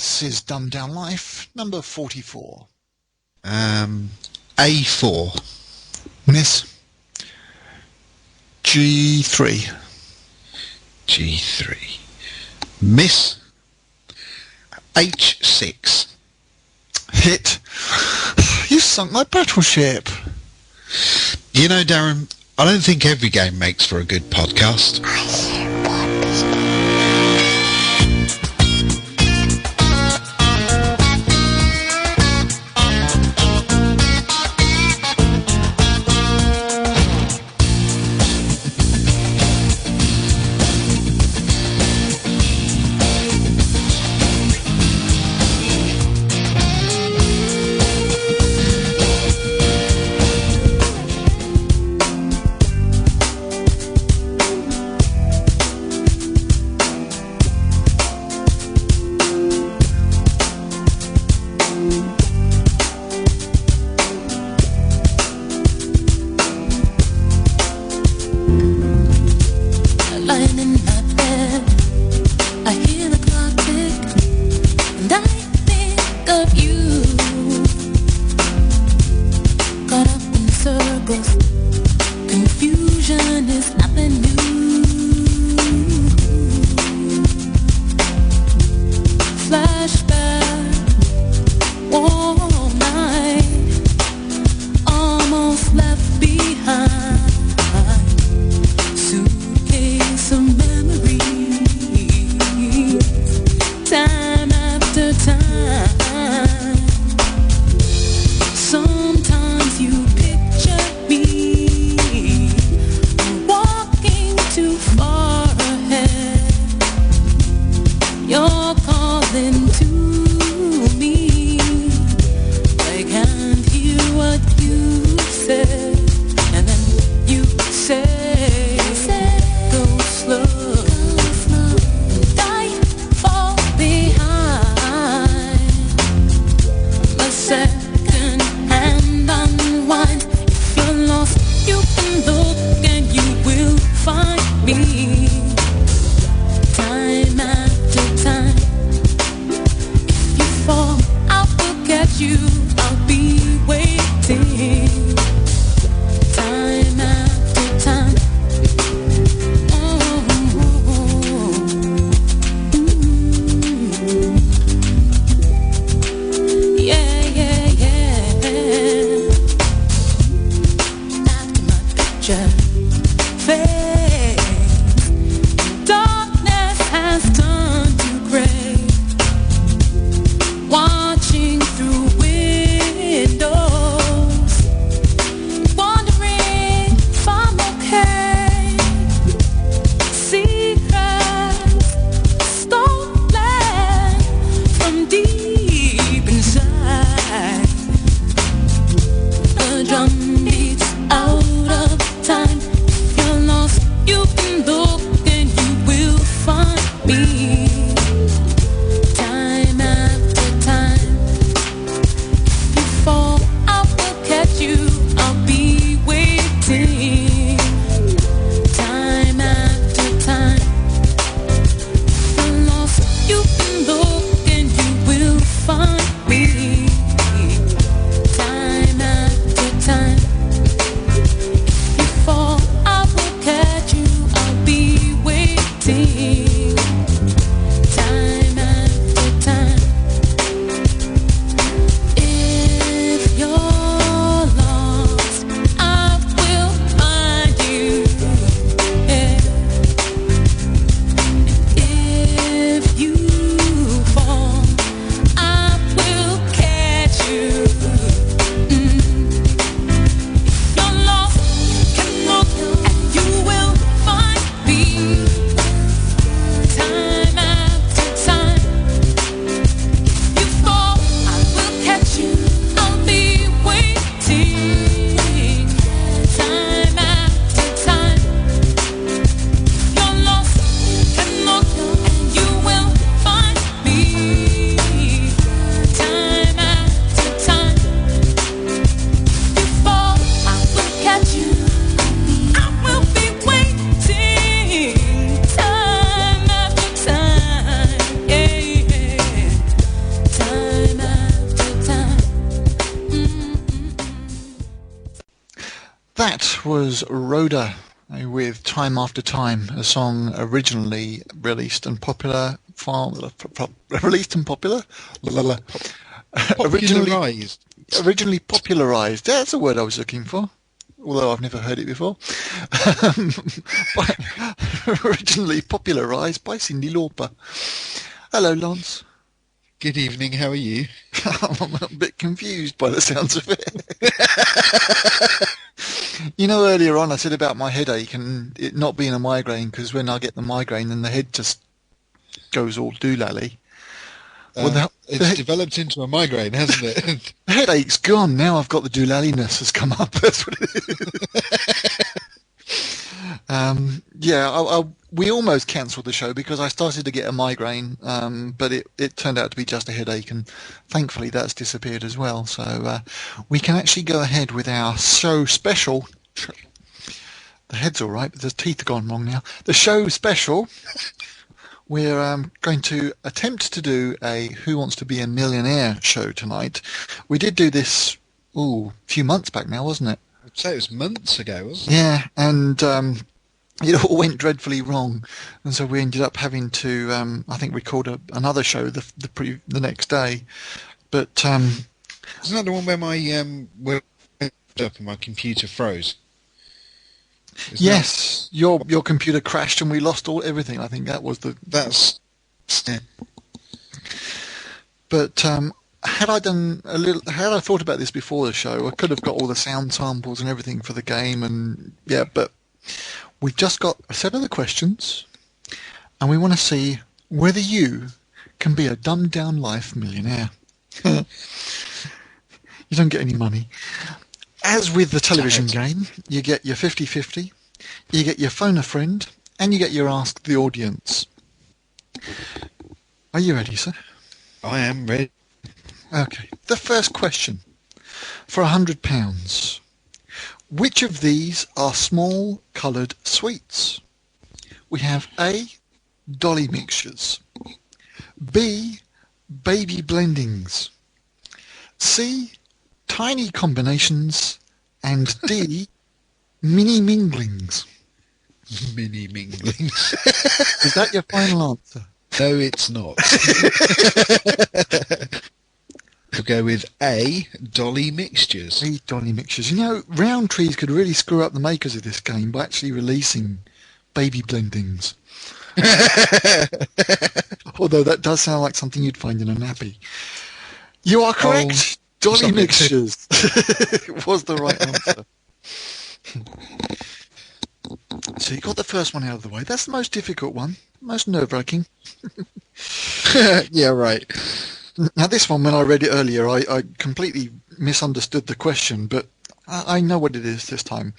This is Dumbed Down Life, number 44. A4. Miss. G3. G3. Miss. H6. Hit. You sunk my battleship. You know, Darren, I don't think every game makes for a good podcast. That was Rhoda with Time After Time, a song originally released and popular. Released and popular? Originally popularised. That's a word I was looking for, although I've never heard it before. Originally popularised by Cyndi Lauper. Hello, Lance. Good evening, how are you? I'm a bit confused by the sounds of it. You know, earlier on I said about my headache and it not being a migraine, because when I get the migraine then the head just goes all doolally. It's developed into a migraine, hasn't it? The headache's gone. Now I've got the doolaliness has come up. That's what it is. We almost cancelled the show because I started to get a migraine, but it turned out to be just a headache, and thankfully that's disappeared as well. So we can actually go ahead with our show special. The head's all right, but the teeth are gone wrong now. The show special. We're going to attempt to do a Who Wants to Be a Millionaire show tonight. We did do this a few months back now, wasn't it? I'd say it was months ago, wasn't it? Yeah, and it all went dreadfully wrong, and so we ended up having to, I think, record another show the next day. But isn't that the one where my up and my computer froze? Yes, your computer crashed and we lost everything. I think that was that's. Yeah. But had I thought about this before the show, I could have got all the sound samples and everything for the game, and yeah. But we've just got a set of the questions, and we want to see whether you can be a dumbed down life millionaire. You don't get any money. As with the television game, you get your 50-50, you get your phone a friend, and you get your ask the audience. Are you ready, sir? I am ready. Okay. The first question. For £100. Which of these are small coloured sweets? We have A, dolly mixtures, B, baby blendings, C, tiny combinations, and D, mini minglings. Mini minglings. Is that your final answer? No, it's not. We'll go with A, dolly mixtures. A, dolly mixtures. You know, Roundtrees could really screw up the makers of this game by actually releasing baby blendings. Although that does sound like something you'd find in a nappy. You are correct. Dolly mixtures was the right answer. So you got the first one out of the way. That's the most difficult one, most nerve-wracking. Yeah, right. Now this one, when I read it earlier, I completely misunderstood the question, but I know what it is this time.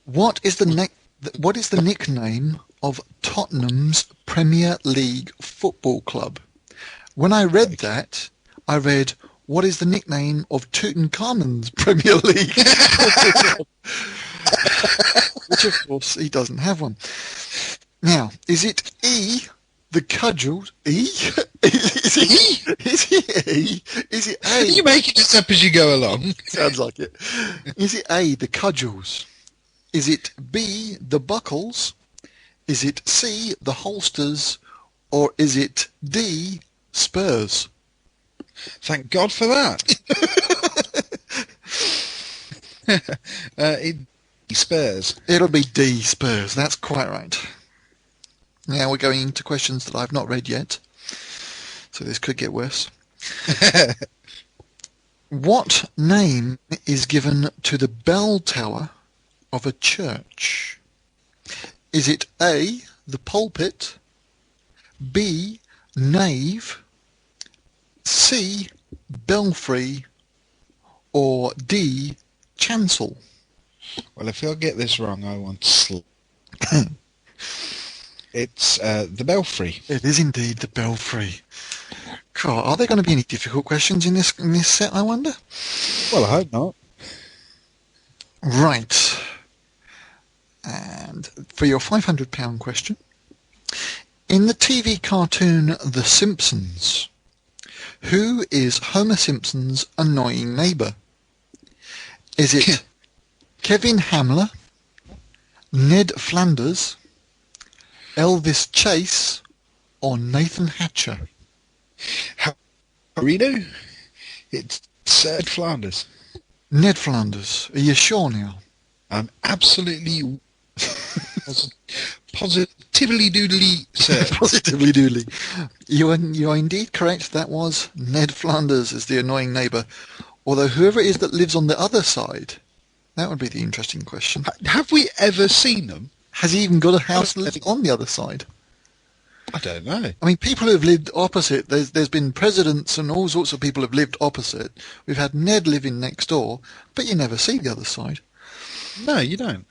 What is the nickname of Tottenham's Premier League football club? When I read that, I read, what is the nickname of Tutankhamun's Premier League? Which, of course, he doesn't have one. Now, is it E, the Cudgels? E? Is it E? Is it A? Are you making this up as you go along? Sounds like it. Is it A, the Cudgels? Is it B, the Buckles? Is it C, the Holsters? Or is it D, Spurs? Thank God for that. Spurs. It'll be D, Spurs. That's quite right. Now we're going into questions that I've not read yet, so this could get worse. What name is given to the bell tower of a church? Is it A, the pulpit, B, nave, C, belfry, or D, chancel? Well, if I get this wrong, I want to It's the belfry. It is indeed the belfry. God, are there going to be any difficult questions in this set, I wonder? Well, I hope not. Right. And for your £500 question, in the TV cartoon The Simpsons, who is Homer Simpson's annoying neighbour? Is it Kevin Hamler, Ned Flanders, Elvis Chase, or Nathan Hatcher? Reno? It's Ned Flanders. Ned Flanders. Are you sure now? I'm absolutely positively doodly certain. Positively doodly. You are indeed correct. That was Ned Flanders as the annoying neighbour. Although whoever it is that lives on the other side, that would be the interesting question. Have we ever seen them? Has he even got a house living on the other side? I don't know. I mean, people who have lived opposite, there's been presidents and all sorts of people have lived opposite. We've had Ned living next door, but you never see the other side. No, you don't.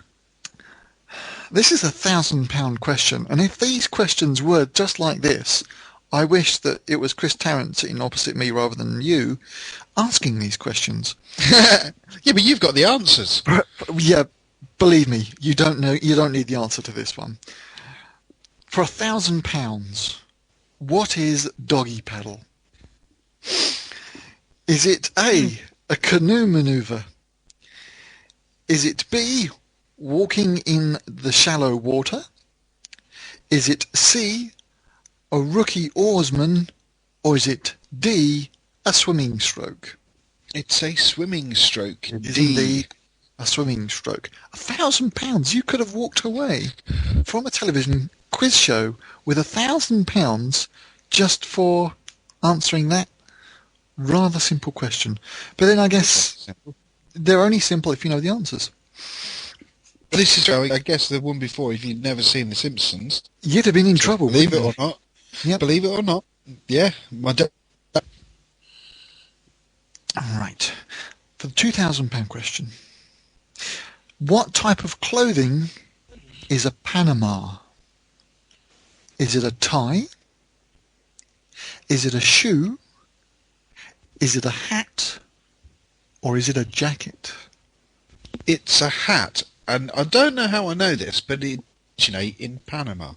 This is a £1,000 question, and if these questions were just like this, I wish that it was Chris Tarrant sitting opposite me rather than you asking these questions. Yeah, but you've got the answers. Yeah, believe me, you don't need the answer to this one. For £1,000, what is doggy paddle? Is it A, a canoe manoeuvre? Is it B, walking in the shallow water? Is it C, a rookie oarsman? Or is it D, a swimming stroke? It's a swimming stroke. It is indeed a swimming stroke. £1,000, you could have walked away from a television quiz show with £1,000 just for answering that rather simple question. But then I guess they're only simple if you know the answers. This is true. I guess the one before, if you'd never seen The Simpsons, You'd have been in trouble. Believe it wouldn't or not. Yep. Believe it or not. Yeah. My dad. All right. For the £2,000 question, what type of clothing is a Panama? Is it a tie? Is it a shoe? Is it a hat? Or is it a jacket? It's a hat, and I don't know how I know this, but it originates in Panama.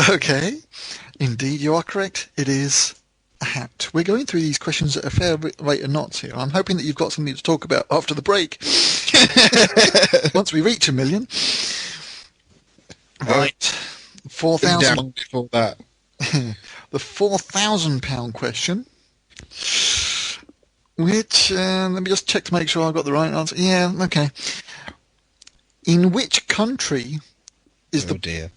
Okay, indeed you are correct. It is a hat. We're going through these questions at a fair rate of knots here. I'm hoping that you've got something to talk about after the break. Once we reach 1 million. Right. 4,000. Down before that. The £4,000 question, which, let me just check to make sure I've got the right answer. Yeah, okay. In which country is Oh dear.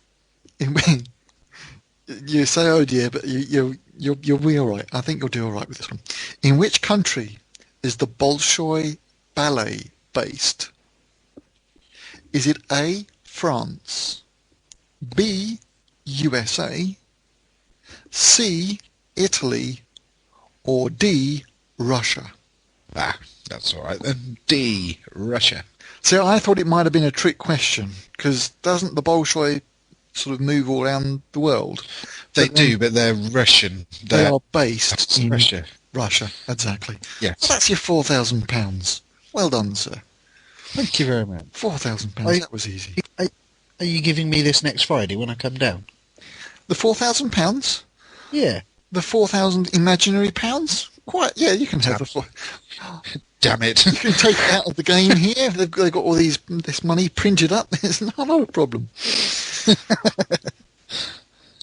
You say, oh dear, but you'll be all right. I think you'll do all right with this one. In which country is the Bolshoi Ballet based? Is it A, France, B, USA, C, Italy, or D, Russia? Ah, that's all right then. D, Russia. So I thought it might have been a trick question, because doesn't the Bolshoi sort of move all around the world? They do, but they're Russian. They are based in Russia. Russia, exactly. Yes. Well, that's your £4,000. Well done, sir. Thank you very much. £4,000, that was easy. Are you giving me this next Friday when I come down? The £4,000? Yeah. The 4,000 imaginary pounds? Quite, yeah, you can have the four. Damn it. You can take it out of the game here. They've got all this money printed up. It's not a problem.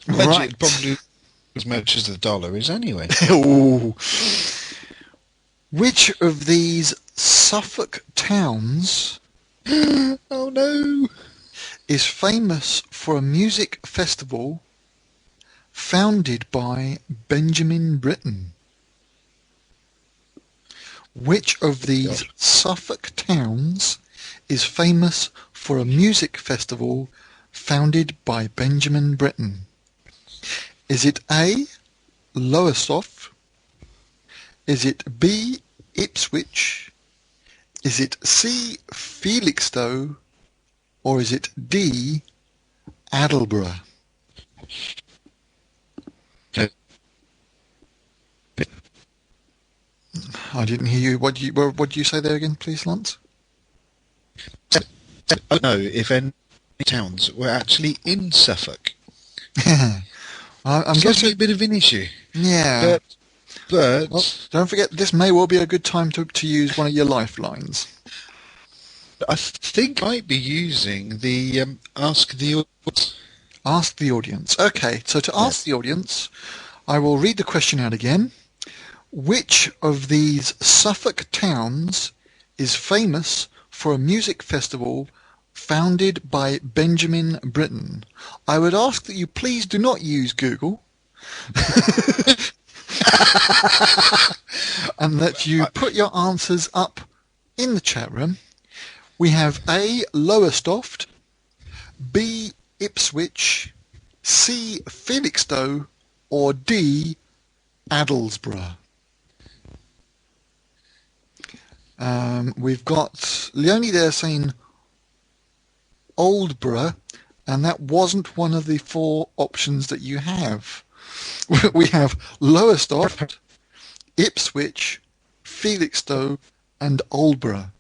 Right. Probably as much as the dollar is anyway. Ooh. Which of these Suffolk towns Oh no. is famous for a music festival founded by Benjamin Britten? Which of these Suffolk towns is famous for a music festival founded by Benjamin Britten? Is it A, Lowestoft? Is it B, Ipswich? Is it C, Felixstowe? Or is it D, Attleborough? I didn't hear you. What did you say there again, please, Lance? I don't know if any towns were actually in Suffolk. I'm It's guessing a bit of an issue. Yeah. But But Well, don't forget, this may well be a good time to use one of your lifelines. I think I might be using the Ask the Audience. Ask the audience. Okay, so to ask the audience, I will read the question out again. Which of these Suffolk towns is famous for a music festival founded by Benjamin Britten? I would ask that you please do not use Google. And that you put your answers up in the chat room. We have A, Lowestoft, B, Ipswich, C, Felixstowe, or D, Addlesborough. We've got Leonie there saying Oldborough, and that wasn't one of the 4 options that you have. We have Lowestoft, Ipswich, Felixstowe, and Oldborough.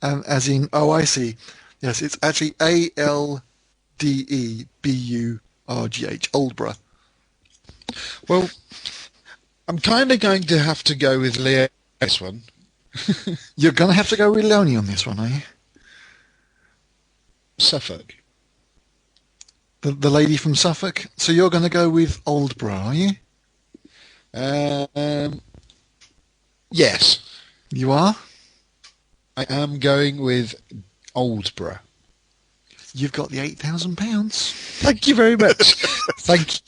As in, oh, I see. Yes, it's actually Aldeburgh, Oldborough. Well, I'm kind of going to have to go with Leo this one. You're going to have to go with Leonie on this one, are you? Suffolk. The lady from Suffolk. So you're going to go with Oldborough, are you? Yes. You are? I am going with Oldborough. You've got the £8,000. Thank you very much. Thank you.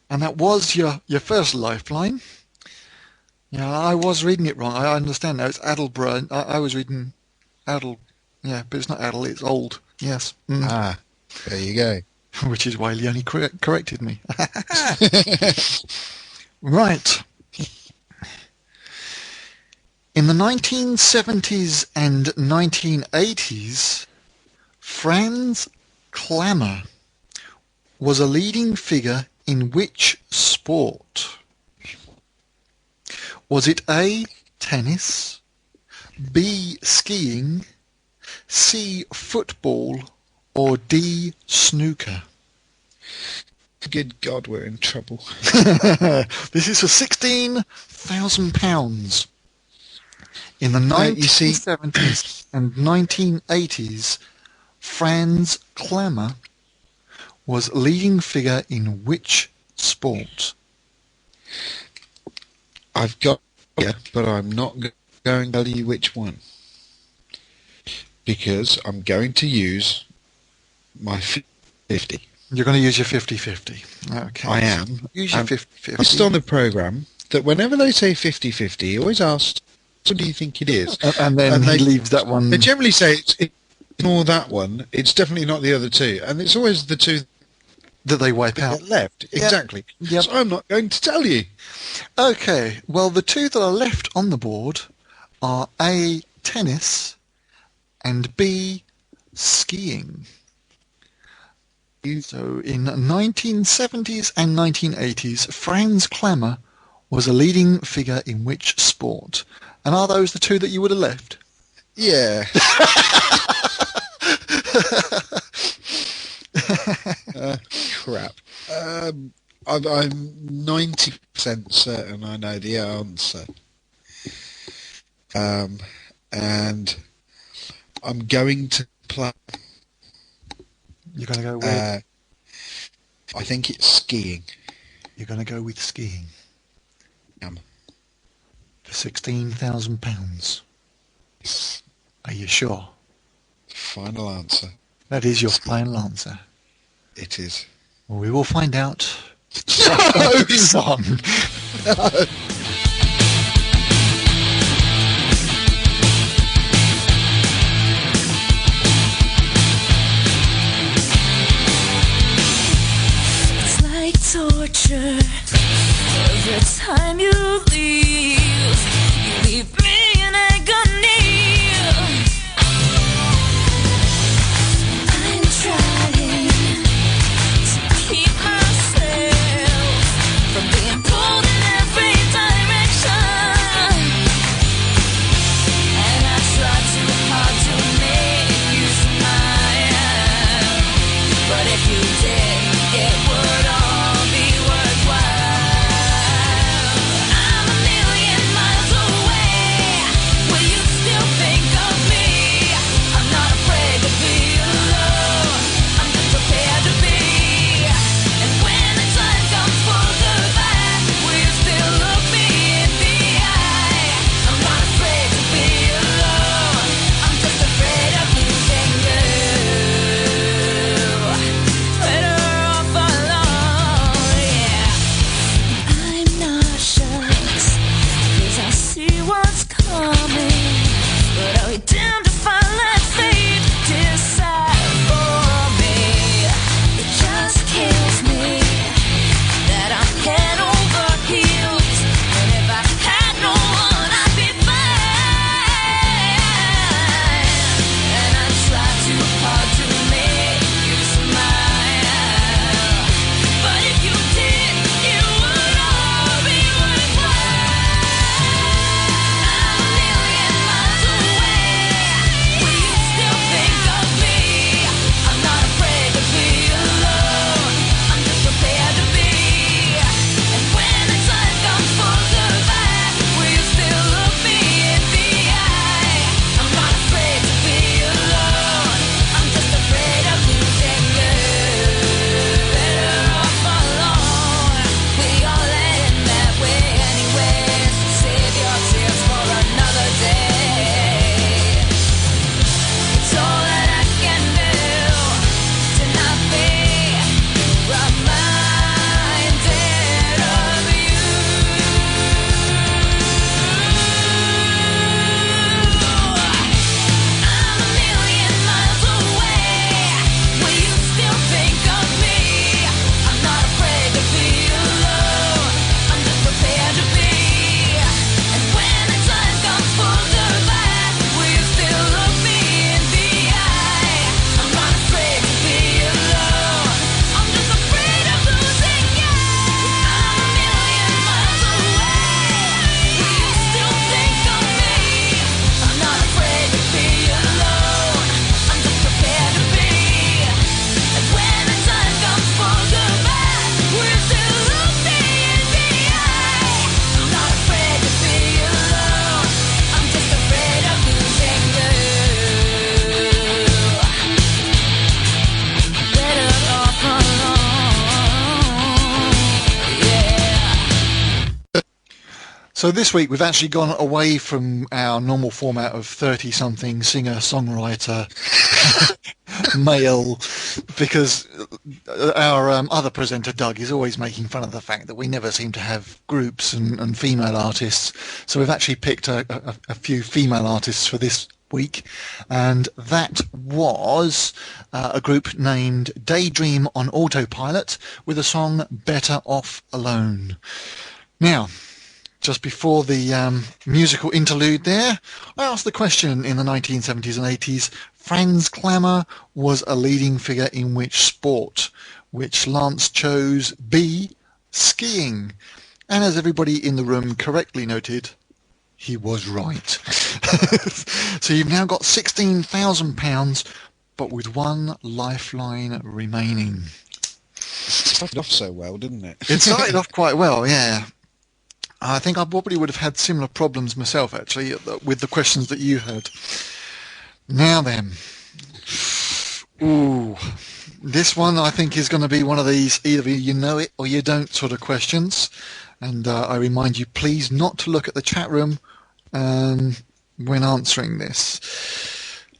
And that was your first lifeline. Yeah, I was reading it wrong. I understand now. It's Addlesborough. I was reading Addle. Yeah, but it's not Addle. It's Old. Yes. Ah, there you go. Which is why Leonie corrected me. Right. In the 1970s and 1980s, Franz Klammer was a leading figure in which sport? Was it A, tennis, B, skiing, C, football, or D, snooker? Good God, we're in trouble. This is for £16,000. In the 1970s and 1980s, Franz Klammer was leading figure in which sport? I've got it, but I'm not going to tell you which one. Because I'm going to use my 50. You're going to use your 50-50. Okay. I am. Use your 50-50. I asked on the programme that whenever they say 50-50, he always asks, what do you think it is? And then he leaves that one. They generally say it's ignore that one. It's definitely not the other two. And it's always the two that they wipe out. Get left. Yep. Exactly. Yep. So I'm not going to tell you. Okay. Well, the two that are left on the board are A, tennis, and B, skiing. So in 1970s and 1980s, Franz Klammer was a leading figure in which sport? And are those the two that you would have left? Yeah. Crap. I'm 90% certain I know the answer. And I'm going to play. You're going to go with? I think it's skiing. You're going to go with skiing. For £16,000. Are you sure? Final answer. That is your final answer. It is. Well, we will find out. No! Song. No. Torture every time you leave me in agony. I'm trying to keep myself from being pulled in every direction. So this week we've actually gone away from our normal format of 30-something singer, songwriter, male, because our other presenter, Doug, is always making fun of the fact that we never seem to have groups and female artists. So we've actually picked a few female artists for this week, and that was a group named Daydream on Autopilot with the song Better Off Alone. Now, just before the musical interlude there, I asked the question in the 1970s and 80s, Franz Klammer was a leading figure in which sport? Which Lance chose B, skiing. And as everybody in the room correctly noted, he was right. So you've now got £16,000, but with one lifeline remaining. It started off so well, didn't it? It started off quite well, yeah. I think I probably would have had similar problems myself, actually, with the questions that you had. Now then. Ooh. This one, I think, is going to be one of these either you know it or you don't sort of questions. And I remind you, please, not to look at the chat room when answering this.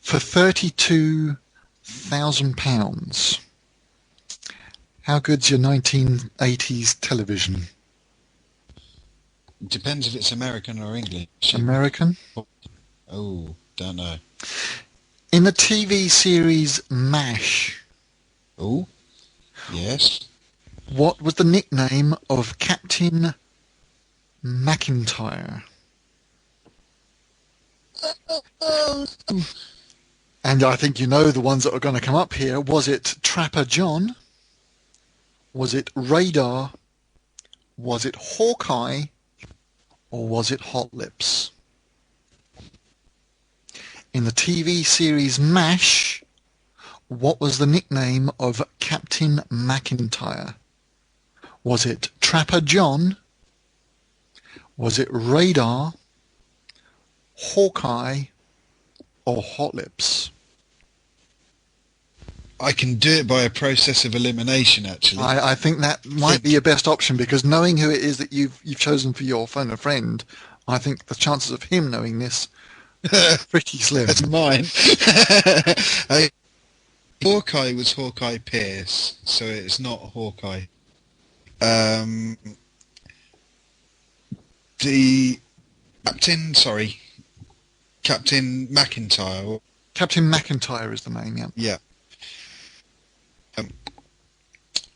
For £32,000, how good's your 1980s television? Depends if it's American or English. American? Oh, don't know. In the TV series MASH, Oh, yes. what was the nickname of Captain McIntyre? And I think you know the ones that are going to come up here. Was it Trapper John? Was it Radar? Was it Hawkeye? Or was it Hot Lips? In the TV series MASH, what was the nickname of Captain McIntyre? Was it Trapper John? Was it Radar, Hawkeye, or Hot Lips? I can do it by a process of elimination, actually. I think that might be your best option, because knowing who it is that you've chosen for your phone a friend, I think the chances of him knowing this are pretty slim. That's mine. Hawkeye was Hawkeye Pierce, so it's not Hawkeye. The Captain McIntyre. Captain McIntyre is the name, yeah. Yeah.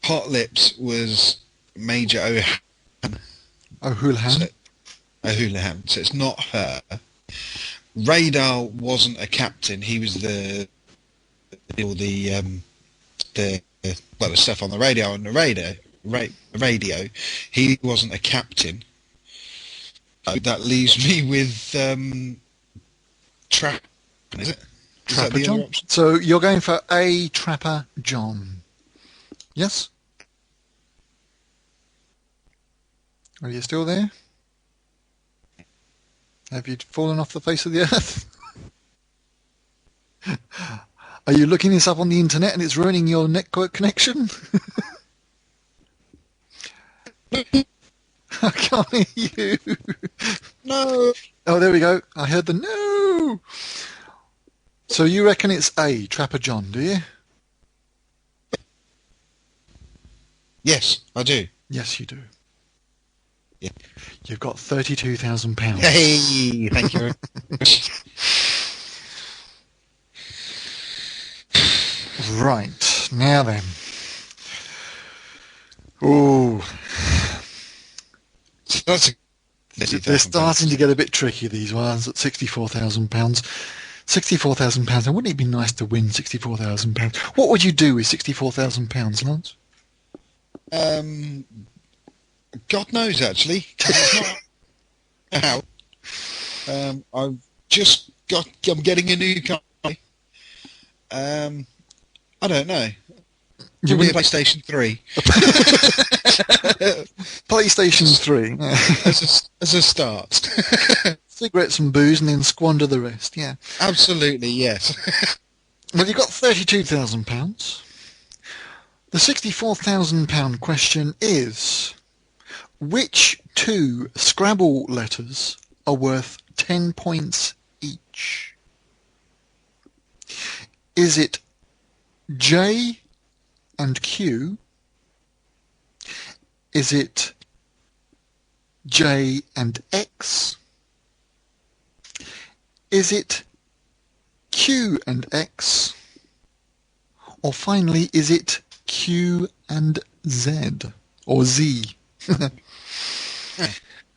Hot Lips was Major O'Houlihan. O'Houlihan, so it's not her. Radar wasn't a captain. He was the stuff on the radio and the radio. He wasn't a captain. That leaves me with Trapper. Is it? Trapper John. So you're going for A, Trapper John. Yes? Are you still there? Have you fallen off the face of the earth? Are you looking this up on the internet and it's ruining your network connection? I can't hear you. No. Oh, there we go. I heard the no. So you reckon it's A, Trapper John, do you? Yes, I do. Yes, you do. Yeah. You've got £32,000. Hey, thank you very much. Right, now then. Ooh. They're starting to get a bit tricky, these ones, at £64,000. £64,000, and wouldn't it be nice to win £64,000? What would you do with £64,000, Lance? God knows, actually. It's not how. I'm getting a new car. I don't know. Probably a PlayStation 3. PlayStation 3. Yeah. As a start. Cigarettes and booze and then squander the rest, yeah. Absolutely, yes. Well, you've got £32,000. The £64,000 question is, Which two Scrabble letters are worth 10 points each? Is it J and Q? Is it J and X? Is it Q and X? Or finally, is it Q and Z? Or Z?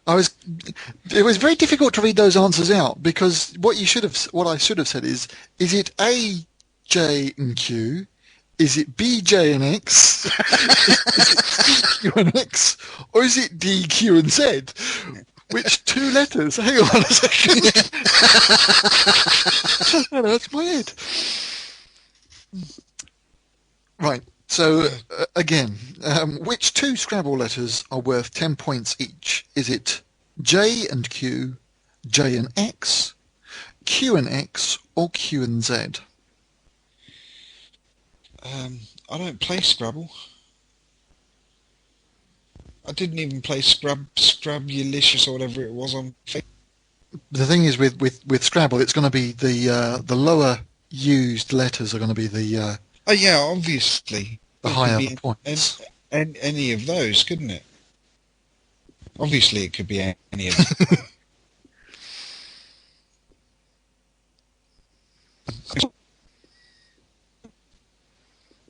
It was very difficult to read those answers out, because what I should have said is it A, J and Q? Is it B, J and X? Is it C, Q and X? Or is it D, Q and Z? Which two letters? Hang on a second. That hurts my head. Right. So, again, which two Scrabble letters are worth 10 points each? Is it J and Q, J and X, Q and X, or Q and Z? I don't play Scrabble. I didn't even play Scrabulicious or whatever it was on Facebook. The thing is, with Scrabble, it's going to be the lower used letters are going to be the Oh yeah, obviously. the It higher could the be points. any of those, couldn't it? Obviously, it could be any of them.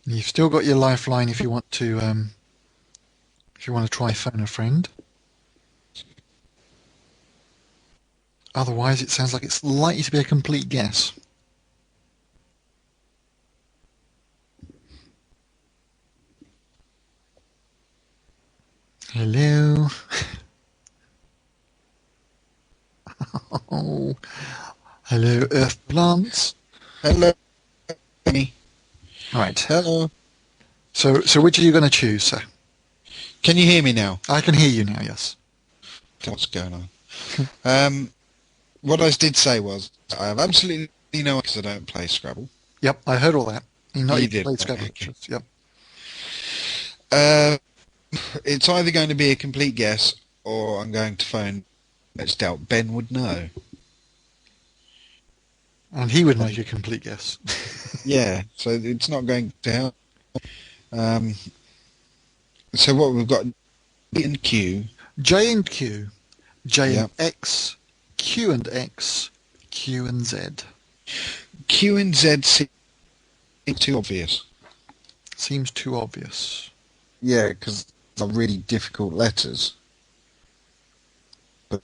You've still got your lifeline if you want to try phone a friend. Otherwise, it sounds like it's likely to be a complete guess. Hello. Oh, hello, Earth plants. Hello. Me. Right. Hello. So which are you going to choose, sir? Can you hear me now? I can hear you now. Yes. What's going on? What I did say was, I have absolutely no because I don't play Scrabble. Yep, I heard all that. You know, You you did, played Scrabble. okay. Yep. It's either going to be a complete guess or I'm going to phone. Let's doubt Ben would know. And he would make a complete guess. Yeah, so it's not going to help. So what we've got, B and Q. J and Q, J Yep. and X, Q and X, Q and Z. Q and Z seem too obvious. Seems too obvious. Yeah, because they're really difficult letters. But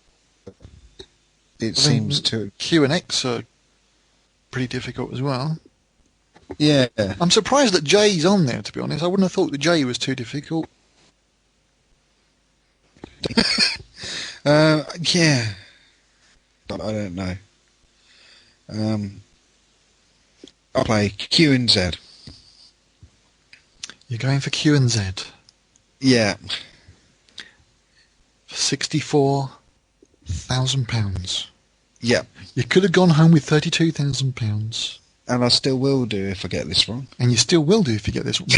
it seems to... Q and X are pretty difficult as well. Yeah. I'm surprised that J's on there, to be honest. I wouldn't have thought that J was too difficult. Yeah. But I don't know. I'll play Q and Z. You're going for Q and Z. Yeah. For £64,000. Yeah. You could have gone home with £32,000. And I still will do if I get this wrong. And you still will do if you get this one.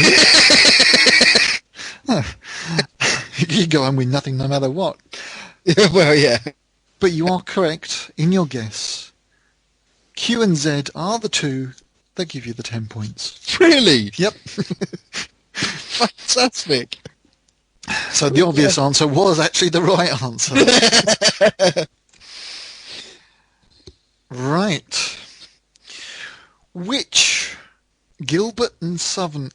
You go home with nothing no matter what. Yeah, well, yeah. But you are correct in your guess. Q and Z are the two that give you the 10 points. Really? Yep. Fantastic. So the obvious answer was actually the right answer. Right. Which Gilbert and Sullivan...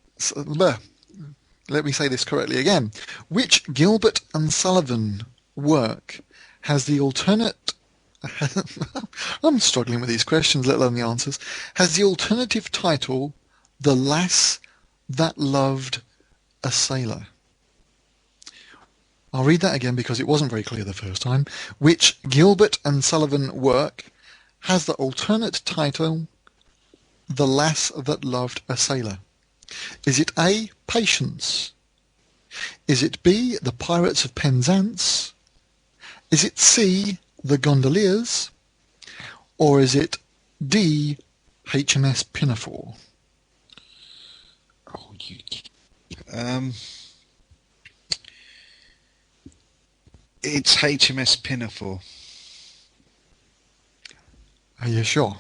Let me say this correctly again. Which Gilbert and Sullivan work has the alternate... I'm struggling with these questions, let alone the answers. Has the alternative title The Lass That Loved a Sailor? I'll read that again because it wasn't very clear the first time. Which Gilbert and Sullivan work has the alternate title The Lass That Loved a Sailor? Is it A, Patience? Is it B, The Pirates of Penzance? Is it C, The Gondoliers? Or is it D, HMS Pinafore? Oh, you... It's HMS Pinafore. Are you sure?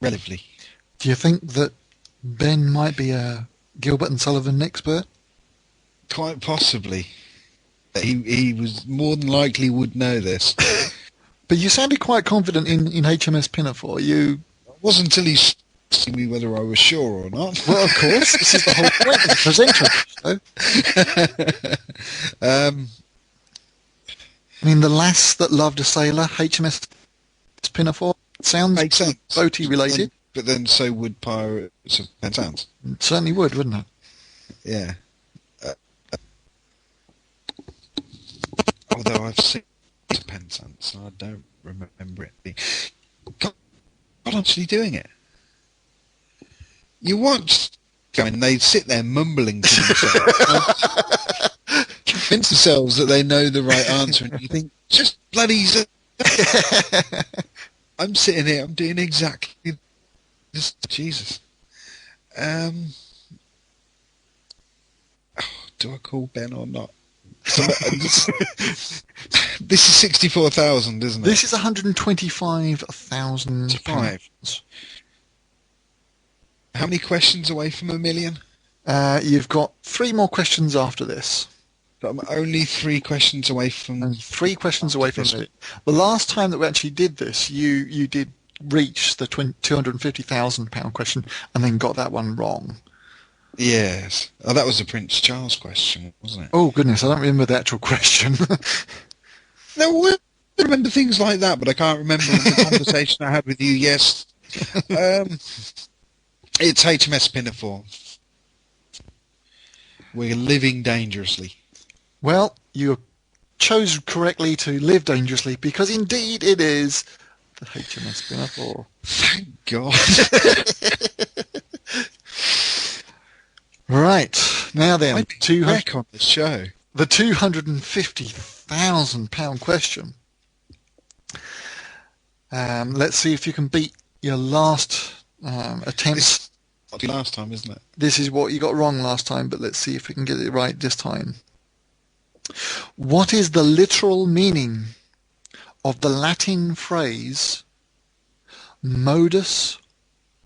Relatively. Do you think that Ben might be a Gilbert and Sullivan expert? Quite possibly. He was more than likely would know this. But you sounded quite confident in HMS Pinafore. It wasn't until he asked me whether I was sure or not. Well, of course, this is the whole point of the presenter. I mean, The Lass That Loved a Sailor, HMS Pinafore, sounds Makes sense. boaty related. But then so would Pirates of Penzance. It certainly would, wouldn't it? Yeah. Although I've seen Penzance, I don't remember it being... God, actually doing it. You watch, and they sit there mumbling to themselves, convince themselves that they know the right answer, and you think, just bloody... I'm sitting here, I'm doing exactly this. Jesus. Do I call Ben or not? This is 64,000, isn't it? This is 125,000 pounds. How many questions away from a million? You've got 3 more questions after this. But I'm only 3 questions away from... And 3 questions away from it. The last time that we actually did this, you did reach the £250,000 question and then got that one wrong. Yes. Oh, that was a Prince Charles question, wasn't it? Oh, goodness, I don't remember the actual question. No, I remember things like that, but I can't remember the conversation I had with you. Yes. It's HMS Pinafore. We're living dangerously. Well, you chose correctly to live dangerously because indeed it is the HMS Pinafore. Thank God. Right, now then, I'd be back on the show. The £250,000 question. Let's see if you can beat your last attempt. This last time, isn't it? This is what you got wrong last time, but let's see if we can get it right this time. What is the literal meaning of the Latin phrase modus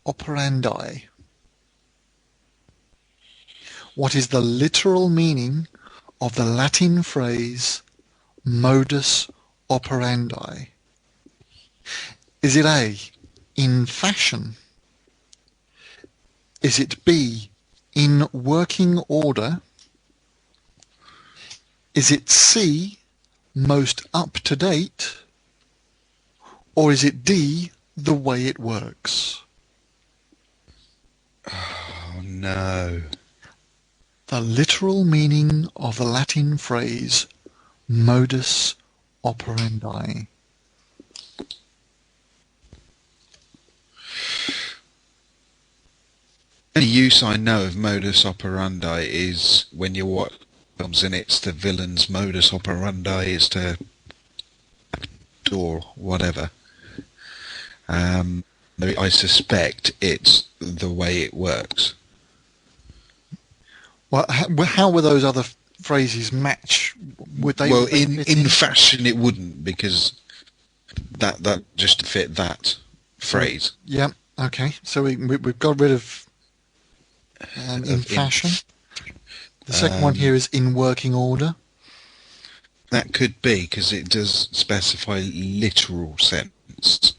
operandi? What is the literal meaning of the Latin phrase modus operandi? Is it A, in fashion? Is it B, in working order? Is it C, most up to date? Or is it D, the way it works? Oh, no. The literal meaning of the Latin phrase modus operandi. The use I know of modus operandi is when you watch films and it's the villain's modus operandi is to or whatever. I suspect it's the way it works. Well, how were those other phrases match? Would they? Well, in fashion it wouldn't, because that just fit that phrase. Yeah. Okay. So we've got rid of in fashion. The second one here is in working order. That could be, because it does specify literal sense.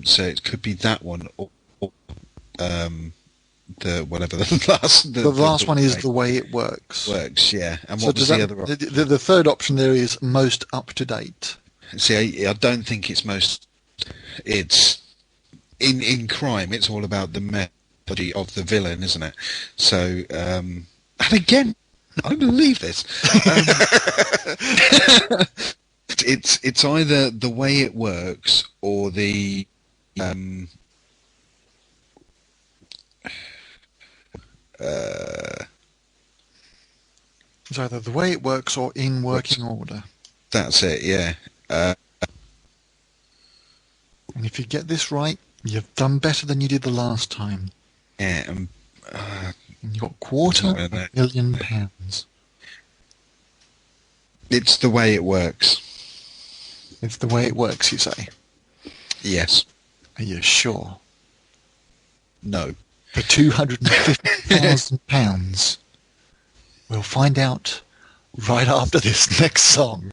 So it could be that one, or the whatever the last one is the way it works. Works, yeah. And what was the other option? The third option there is most up to date. See, I don't think it's most. It's in crime. It's all about the methodology of the villain, isn't it? So, and again, I don't believe this. It's either the way it works or the it's either the way it works or in working order. That's it, yeah. And if you get this right, you've done better than you did the last time. Yeah, and you got £250,000. It's the way it works. It's the way it works, you say? Yes. Are you sure? No. For £250,000. We'll find out right after this next song.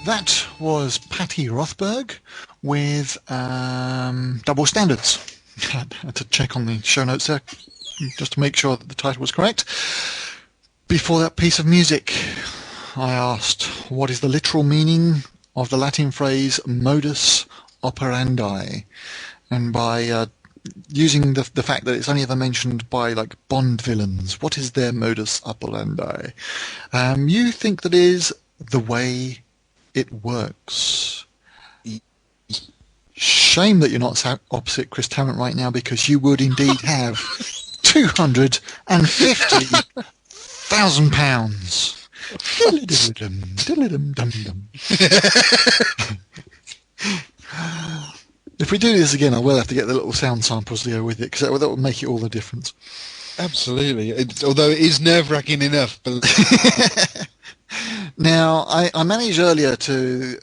That was Patti Rothberg with Double Standards. I had to check on the show notes there just to make sure that the title was correct. Before that piece of music, I asked, what is the literal meaning of the Latin phrase modus operandi? And by using the fact that it's only ever mentioned by like Bond villains, what is their modus operandi? You think that is the way it works. Shame that you're not opposite Chris Tarrant right now, because you would indeed have £250,000. If we do this again, I will have to get the little sound samples to go with it, because that will make it all the difference. Absolutely. Although it is nerve-wracking enough. But Now, I managed earlier to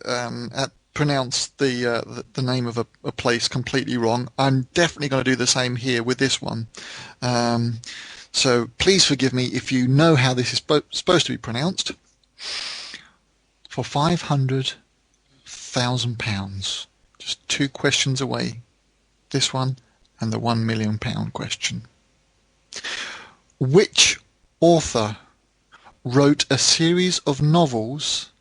pronounce the name of a place completely wrong. I'm definitely going to do the same here with this one. So please forgive me if you know how this is supposed to be pronounced. For £500,000, just 2 questions away. This one and the £1 million question. Which author wrote a series of novels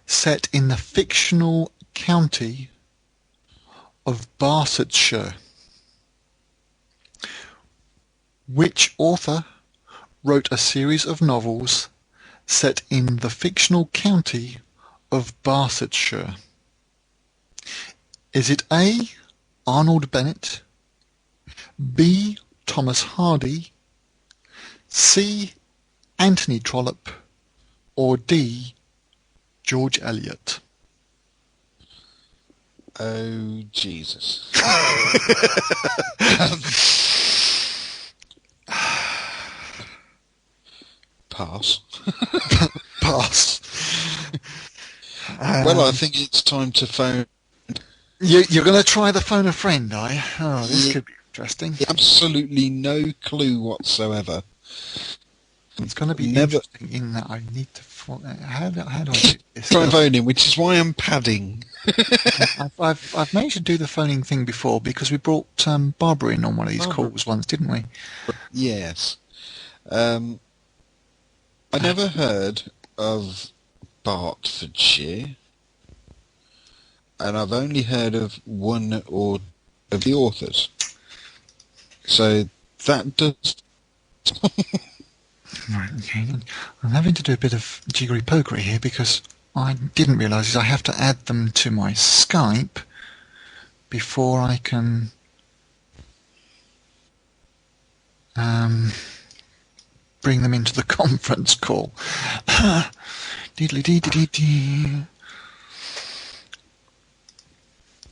set in the fictional county of Barsetshire? Which author wrote a series of novels set in the fictional county of Barsetshire? Is it A. Arnold Bennett, B. Thomas Hardy, C. Anthony Trollope, or D. George Eliot? Oh, Jesus. Pass. Pass. Well, I think it's time to phone. You're going to try the phone a friend, are you? Oh, this could be interesting. Absolutely no clue whatsoever. It's going to be Never- interesting in that I need to... How do I do this? Try phoning, which is why I'm padding. I've managed to do the phoning thing before because we brought Barbara in on one of these calls once, didn't we? Yes. I never heard of Bartfordshire, and I've only heard of one or of the authors. So that does... Right, okay. I'm having to do a bit of jiggery-pokery here because I didn't realise I have to add them to my Skype before I can bring them into the conference call. Deedly-dee-dee-dee-dee.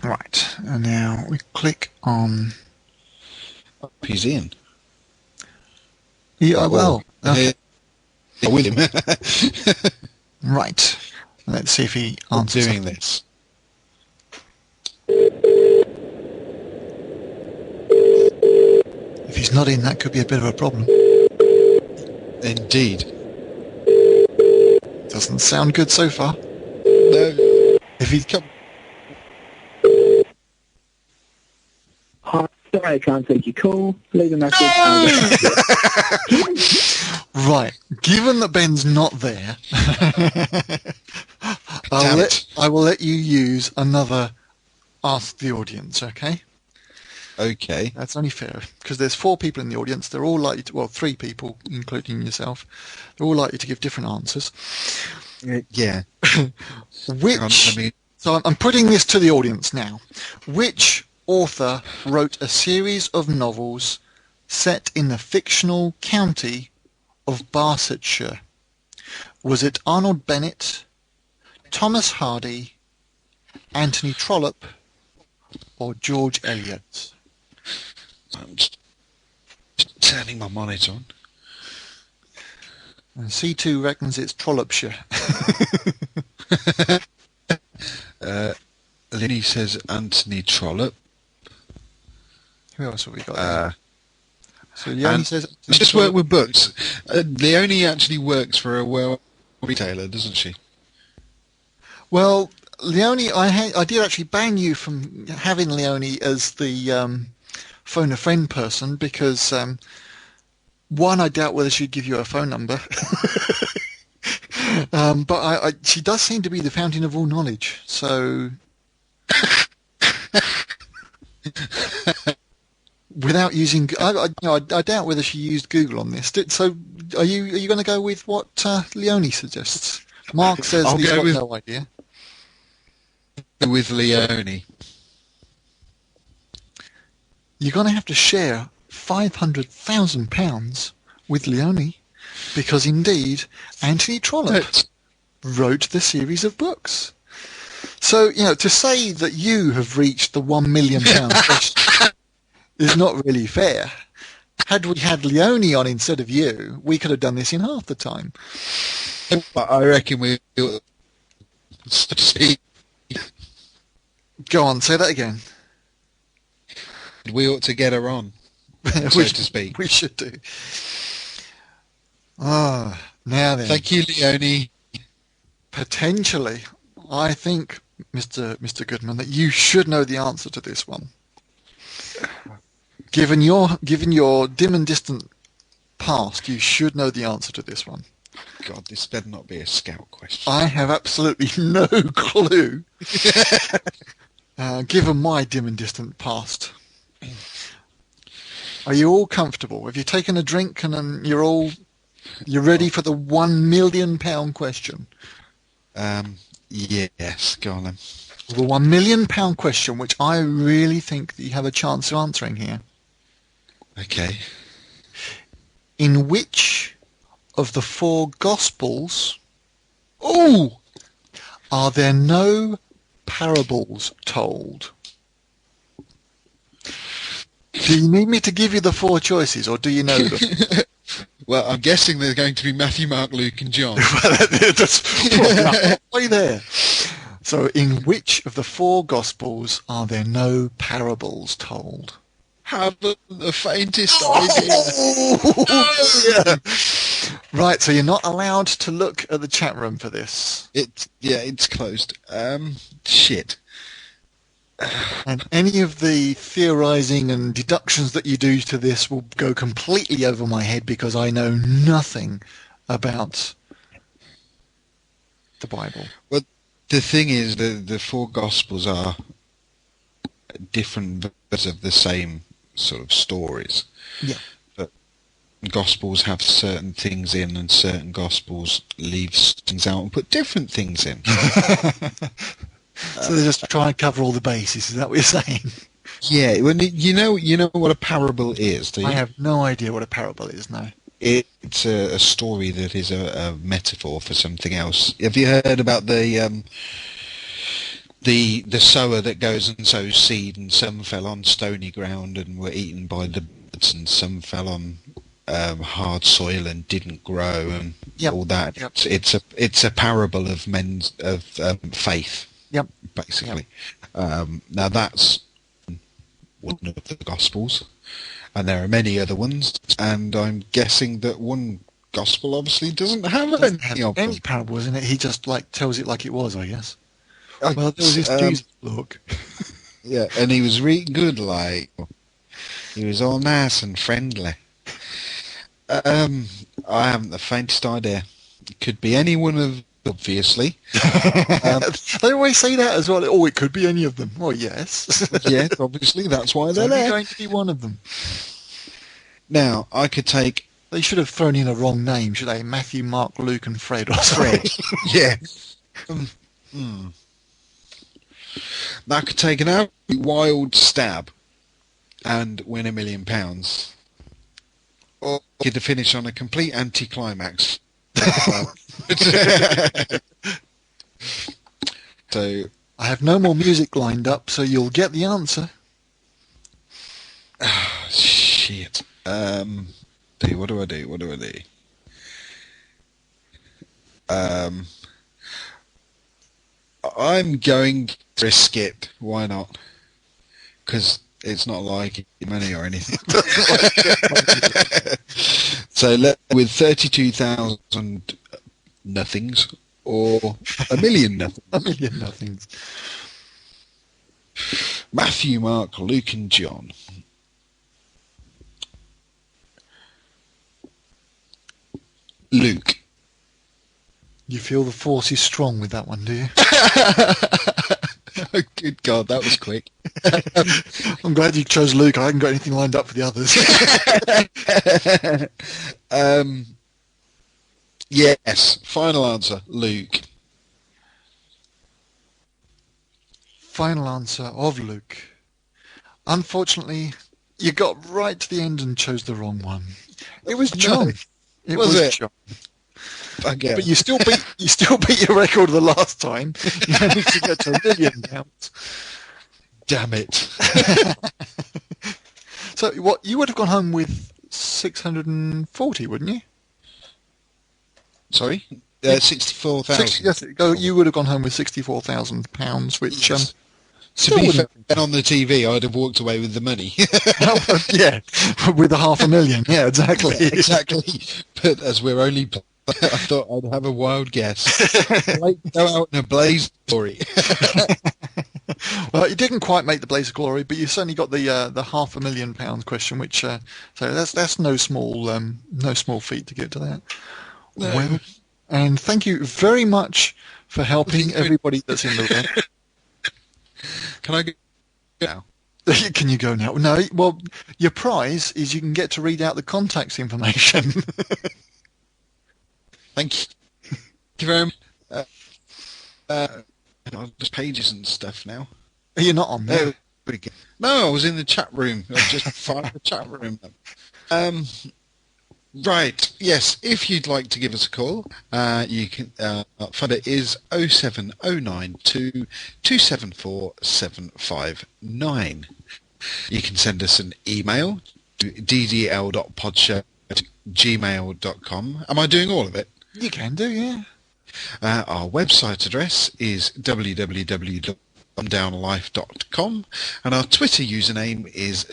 Right, and now we click on... He's in. Yeah, well, okay. With him. Right. Let's see if he answers. Doing this. If he's not in, that could be a bit of a problem. Indeed. Doesn't sound good so far. No. If he's come... Hi, sorry I can't take your call. Leave a message. Right. Given that Ben's not there, I will let you use another Ask the Audience, okay? Okay. That's only fair, because there's 4 people in the audience. They're all likely to... Well, 3 people, including yourself. They're all likely to give different answers. Yeah. So I'm putting this to the audience now. Which author wrote a series of novels set in the fictional county of Barsetshire? Was it Arnold Bennett, Thomas Hardy, Anthony Trollope, or George Eliot? I'm just turning my monitor on. And C2 reckons it's Trollopeshire. Linny says Anthony Trollope. Who else have we got there? So Leonie says... She just work with books. Leonie actually works for a retailer, doesn't she? Well, Leonie, I did actually ban you from having Leonie as the phone a friend person because, one, I doubt whether she'd give you a phone number. But she does seem to be the fountain of all knowledge, so... Without using... I doubt whether she used Google on this. So are you going to go with what Leonie suggests? Mark says he's got no idea. With Leonie. You're going to have to share £500,000 with Leonie because indeed Anthony Trollope wrote the series of books. So, to say that you have reached the £1 million question is not really fair. Had we had Leone on instead of you, we could have done this in half the time. But I reckon we see. Go on, say that again. We ought to get her on, so we, to speak. We should do. Ah, now then. Thank you, Leone. Potentially, I think, Mr. Goodman, that you should know the answer to this one. Given your dim and distant past, you should know the answer to this one. God, this better not be a scout question. I have absolutely no clue, given my dim and distant past. Are you all comfortable? Have you taken a drink and then you're ready for the £1 million question? Yes, go on then. The £1 million question, which I really think that you have a chance of answering here. Okay. In which of the 4 Gospels are there no parables told? Do you need me to give you the 4 choices, or do you know them? Well, I'm guessing they're going to be Matthew, Mark, Luke, and John. That's halfway there. So, in which of the 4 Gospels are there no parables told? Haven't the faintest idea. Yeah. Right, so you're not allowed to look at the chat room for this. It's closed. Shit. And any of the theorising and deductions that you do to this will go completely over my head because I know nothing about the Bible. Well, the thing is, the 4 Gospels are different versions of the same sort of stories. Yeah. But Gospels have certain things in and certain Gospels leave things out and put different things in. So they just try and cover all the bases. Is that what you're saying? Yeah, when you know what a parable is, do you? I have no idea what a parable is now. It's a story that is a metaphor for something else. Have you heard about the sower that goes and sows seed, and some fell on stony ground and were eaten by the birds, and some fell on hard soil and didn't grow, and all that? Yep. It's a parable of faith. Yep. Basically. Yep. Now that's one of the Gospels, and there are many other ones, and I'm guessing that one Gospel obviously doesn't have any parable, isn't it? He just tells it like it was, I guess. Well, there was this Jesus bloke. Yeah, and he was really good, he was all nice and friendly. I haven't the faintest idea. It could be any one of, obviously. They always say that as well. Oh, it could be any of them. Well, yes. Yes, obviously, that's why they're there. Going to be one of them. Now, I could take... They should have thrown in a wrong name, should they? Matthew, Mark, Luke, and Fred. Or Fred. Yeah. Now, I could take an absolutely wild stab and win £1 million. Or I could finish on a complete anticlimax. So I have no more music lined up, so you'll get the answer. Shit. What do I do? I'm going to risk it. Why not? Because it's not like money or anything. So with 32,000 nothings or $1 million nothings. $1 million nothings. Matthew, Mark, Luke, and John. Luke. You feel the force is strong with that one, do you? Oh, good God, that was quick. I'm glad you chose Luke. I haven't got anything lined up for the others. Yes, final answer, Luke. Final answer of Luke. Unfortunately, you got right to the end and chose the wrong one. It was John. No. It Was it? John. Again. But you still beat your record of the last time. You managed to get to £1 million. Damn it. So what you would have gone home with 640, wouldn't you? Sorry? 64,000. Yes, you would have gone home with £64,000, which Yes. To still be wouldn't fair, on the TV, I'd have walked away with the money. yeah, with the $500,000. Yeah, exactly. Exactly. But as we're only... I thought I'd have a wild guess. Like, go out in a blaze story. Well, you didn't quite make the blaze of glory, but you certainly got the £500,000 question, which so that's no small feat to get to that. No. Well, and thank you very much for helping everybody that's in the room. Can I go now? Can you go now? No. Well, your prize is you can get to read out the contacts information. Thank you. Thank you very much. Just pages and stuff now. You're not on there. No, I was in the chat room. I just fired the chat room up. Right, yes, if you'd like to give us a call, you can. Funder is 07092 274 759. You can send us an email to ddl.podshow@gmail.com. Am I doing all of it? You can do, yeah. Our website address is www.dumbdownlife.com, and our Twitter username is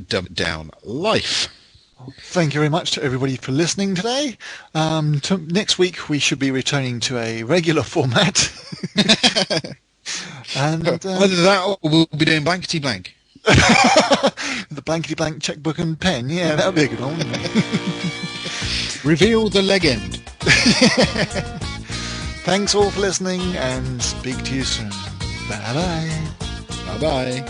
dumbdownlife. Thank you very much to everybody for listening today. Next week we should be returning to a regular format. And either that or we'll be doing blankety blank. the blankety blank checkbook and pen. Yeah, that would be a good one, wouldn't it? Reveal the legend. Thanks all for listening, and speak to you soon. Bye bye. Bye bye.